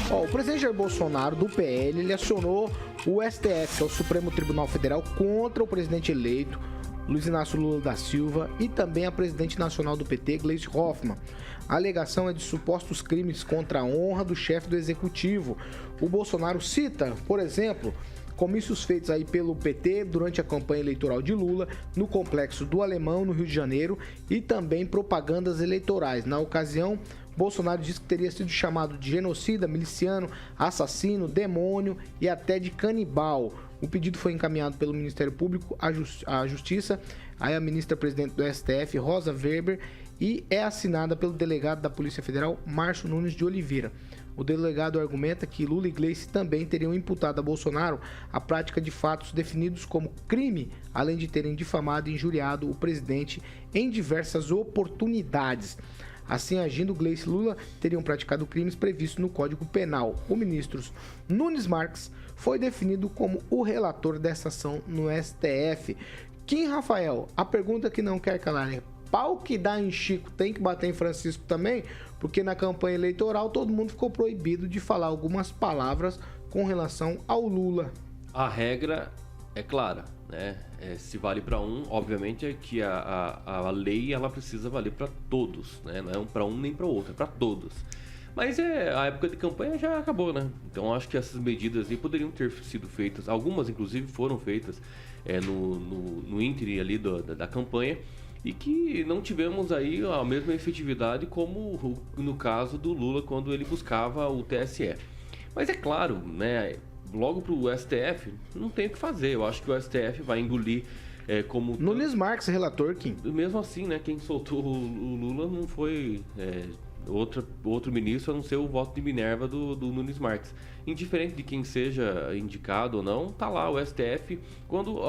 Ó, o presidente Jair Bolsonaro, do PL, ele acionou o STF, que é o Supremo Tribunal Federal, contra o presidente eleito, Luiz Inácio Lula da Silva, e também a presidente nacional do PT, Gleisi Hoffmann. A alegação é de supostos crimes contra a honra do chefe do executivo. O Bolsonaro cita, por exemplo, comícios feitos aí pelo PT durante a campanha eleitoral de Lula no Complexo do Alemão, no Rio de Janeiro, e também propagandas eleitorais. Na ocasião, Bolsonaro disse que teria sido chamado de genocida, miliciano, assassino, demônio e até de canibal. O pedido foi encaminhado pelo Ministério Público à Justiça, aí a ministra-presidente do STF, Rosa Weber, e é assinada pelo delegado da Polícia Federal, Márcio Nunes de Oliveira. O delegado argumenta que Lula e Gleisi também teriam imputado a Bolsonaro a prática de fatos definidos como crime, além de terem difamado e injuriado o presidente em diversas oportunidades. Assim, agindo, Gleisi e Lula teriam praticado crimes previstos no Código Penal. O ministro Nunes Marques foi definido como o relator dessa ação no STF. Kim Rafael, a pergunta que não quer calar é: pau que dá em Chico tem que bater em Francisco também? Porque na campanha eleitoral todo mundo ficou proibido de falar algumas palavras com relação ao Lula. A regra é clara, né? Se vale para um, obviamente é que a lei ela precisa valer para todos, né? Não é para um nem para o outro, é para todos. Mas a época de campanha já acabou, né? Então acho que essas medidas aí poderiam ter sido feitas, algumas inclusive foram feitas no ínterim ali da campanha, e que não tivemos aí a mesma efetividade como no caso do Lula quando ele buscava o TSE. Mas é claro, né? Logo pro STF, não tem o que fazer. Eu acho que o STF vai engolir como... Nunes Marques, relator, Kim. Mesmo assim, né? Quem soltou o Lula não foi outro ministro, a não ser o voto de Minerva do Nunes Marques. Indiferente de quem seja indicado ou não, tá lá o STF.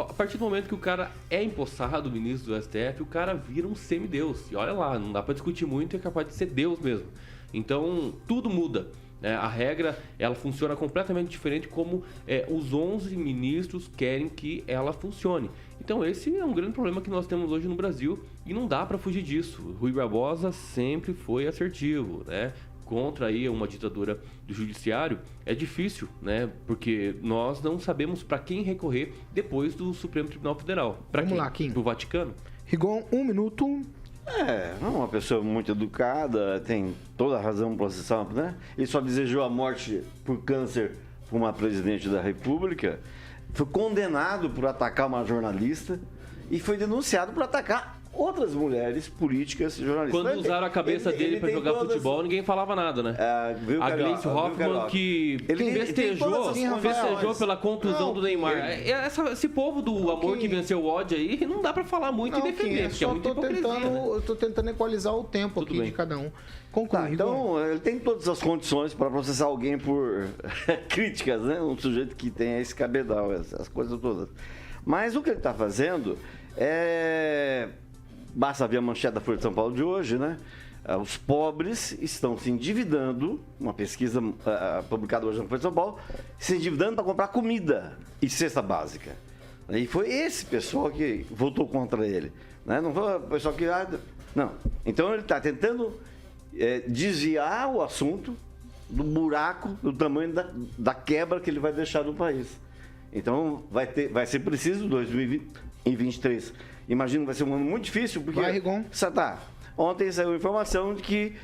A partir do momento que o cara é empossado, o ministro do STF, o cara vira um semideus. E olha lá, não dá pra discutir muito, é capaz de ser Deus mesmo. Então, tudo muda. A regra, ela funciona completamente diferente como os 11 ministros querem que ela funcione. Então esse é um grande problema que nós temos hoje no Brasil e não dá para fugir disso. Rui Barbosa sempre foi assertivo, né? Contra aí uma ditadura do judiciário é difícil, né? Porque nós não sabemos para quem recorrer depois do Supremo Tribunal Federal. Vamos lá, Kim. Pro Vaticano? Rigon, 1 minuto. É uma pessoa muito educada, tem toda a razão processal, né? Ele só desejou a morte por câncer para uma presidente da República, foi condenado por atacar uma jornalista e foi denunciado por atacar outras mulheres políticas jornalistas. Quando usaram a cabeça dele para jogar futebol, ninguém falava nada, né? A Gleisi Hoffmann que festejou pela contusão do Neymar. Esse povo do amor que venceu o ódio aí, não dá para falar muito e defender, porque é muita hipocrisia. Eu tô tentando equalizar o tempo aqui de cada um. Conclui, então, ele tem todas as condições para processar alguém por críticas, né? Um sujeito que tem esse cabedal, essas coisas todas. Mas o que ele está fazendo basta ver a manchete da Folha de São Paulo de hoje, né? Os pobres estão se endividando, uma pesquisa publicada hoje na Folha de São Paulo, se endividando para comprar comida e cesta básica. E foi esse pessoal que votou contra ele, né? Não foi o pessoal que... Não. Então ele está tentando desviar o assunto do buraco, do tamanho da quebra que ele vai deixar no país. Então vai ser preciso 2023. Imagino que vai ser um ano muito difícil, porque... Vai, Rigon. Ontem saiu a informação de que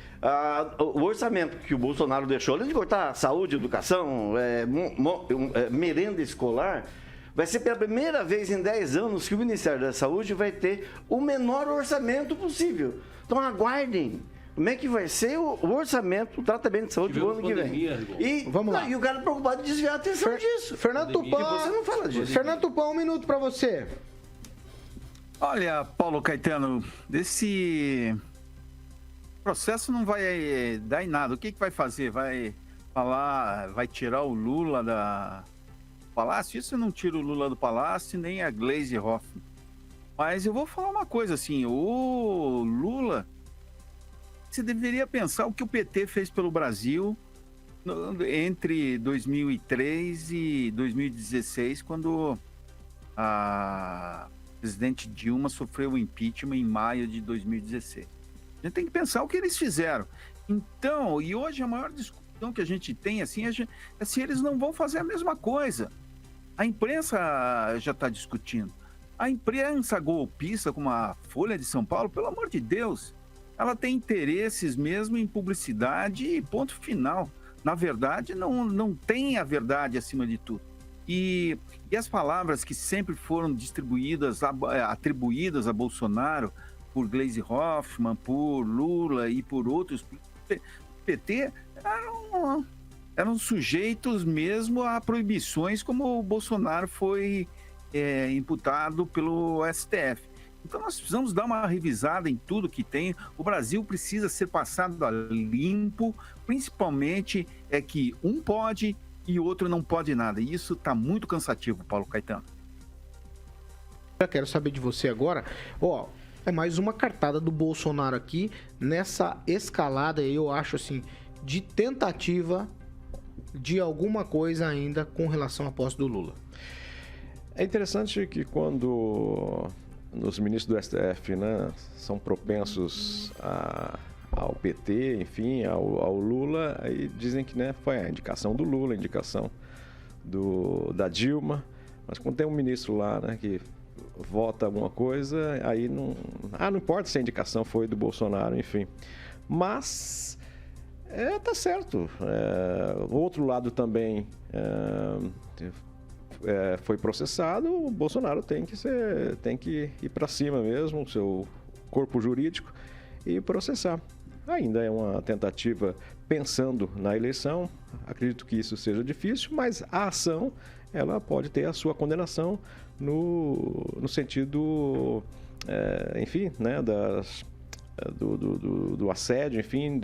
o orçamento que o Bolsonaro deixou, além de cortar saúde, educação, merenda escolar, vai ser pela primeira vez em 10 anos que o Ministério da Saúde vai ter o menor orçamento possível. Então aguardem. Como é que vai ser o orçamento, o tratamento de saúde do ano que vem? Vamos lá. E o cara preocupado de desviar a atenção disso. Fernando Tupan, você não fala disso. Fernando Tupan, 1 minuto para você. Olha, Paulo Caetano, esse processo não vai dar em nada. O que vai fazer? Vai tirar o Lula do Palácio? Isso não tira o Lula do Palácio, nem a Gleisi Hoffmann. Mas eu vou falar uma coisa assim, o Lula, você deveria pensar o que o PT fez pelo Brasil entre 2003 e 2016, quando a presidente Dilma sofreu o impeachment em maio de 2016. A gente tem que pensar o que eles fizeram. Então, e hoje a maior percepção que a gente tem, assim, assim, eles não vão fazer a mesma coisa. A imprensa já está discutindo. A imprensa golpista, como a Folha de São Paulo, pelo amor de Deus, ela tem interesses mesmo em publicidade e ponto final. Na verdade, não tem a verdade acima de tudo. E as palavras que sempre foram distribuídas, atribuídas a Bolsonaro por Gleisi Hoffmann, por Lula e por outros, PT, eram sujeitos mesmo a proibições, como o Bolsonaro foi imputado pelo STF. Então nós precisamos dar uma revisada em tudo que tem. O Brasil precisa ser passado a limpo, principalmente que um pode e o outro não pode nada. E isso está muito cansativo, Paulo Caetano. Eu quero saber de você agora. É mais uma cartada do Bolsonaro aqui nessa escalada, eu acho assim, de tentativa de alguma coisa ainda com relação à posse do Lula. É interessante que quando os ministros do STF, né, são propensos ao PT, enfim, ao Lula, aí dizem que, né, foi a indicação do Lula, a indicação da Dilma, mas quando tem um ministro lá, né, que vota alguma coisa, aí não importa se a indicação foi do Bolsonaro, enfim. Mas tá certo. O outro lado também foi processado, o Bolsonaro tem que ir para cima mesmo, o seu corpo jurídico, e processar. Ainda é uma tentativa pensando na eleição, acredito que isso seja difícil, mas a ação ela pode ter a sua condenação no sentido, enfim, né, do assédio, enfim,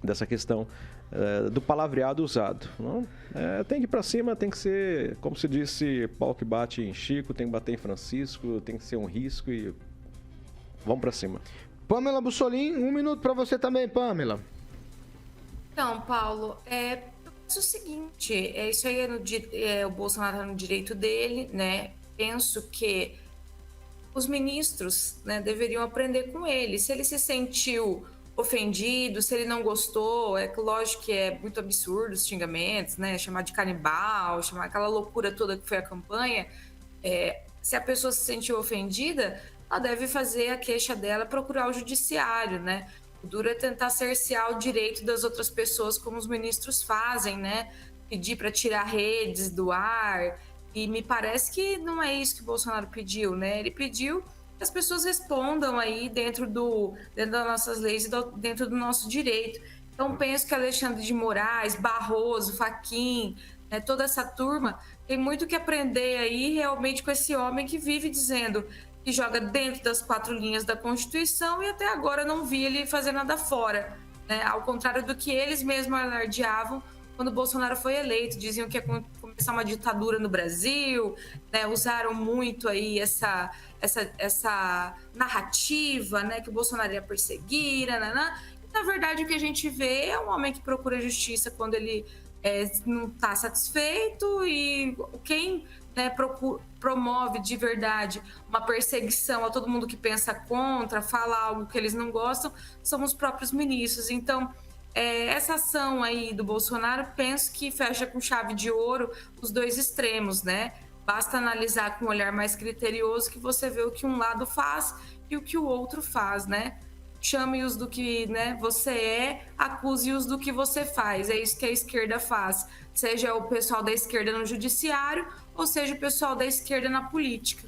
dessa questão do palavreado usado. Não? Tem que ir para cima, tem que ser, como se disse, pau que bate em Chico, tem que bater em Francisco, tem que ser um risco e vamos para cima. Pamela Bussolini, 1 minuto para você também, Pamela. Então, Paulo, eu penso o seguinte, isso aí o Bolsonaro está no direito dele, né? Penso que os ministros, né, deveriam aprender com ele. Se ele se sentiu ofendido, se ele não gostou, lógico que é muito absurdo os xingamentos, né? Chamar de canibal, chamar aquela loucura toda que foi a campanha. Se a pessoa se sentiu ofendida, ela deve fazer a queixa dela, procurar o judiciário, né? O duro é tentar cercear o direito das outras pessoas, como os ministros fazem, né? Pedir para tirar redes do ar. E me parece que não é isso que o Bolsonaro pediu, né? Ele pediu que as pessoas respondam aí dentro das nossas leis e dentro do nosso direito. Então, penso que Alexandre de Moraes, Barroso, Fachin, né, toda essa turma tem muito que aprender aí realmente com esse homem que vive dizendo que joga dentro das 4 linhas da Constituição e até agora não vi ele fazer nada fora, né? Ao contrário do que eles mesmos alardeavam quando o Bolsonaro foi eleito, diziam que ia começar uma ditadura no Brasil, né? Usaram muito aí essa narrativa, né? Que o Bolsonaro ia perseguir, nananã. E, na verdade, o que a gente vê é um homem que procura justiça quando ele não está satisfeito e quem, né, promove de verdade uma perseguição a todo mundo que pensa contra, fala algo que eles não gostam, são os próprios ministros. Então, essa ação aí do Bolsonaro, penso que fecha com chave de ouro os dois extremos, né? Basta analisar com um olhar mais criterioso que você vê o que um lado faz e o que o outro faz, né? Chame-os do que, né, você acuse-os do que você faz. É isso que a esquerda faz. Seja o pessoal da esquerda no judiciário ou seja o pessoal da esquerda na política.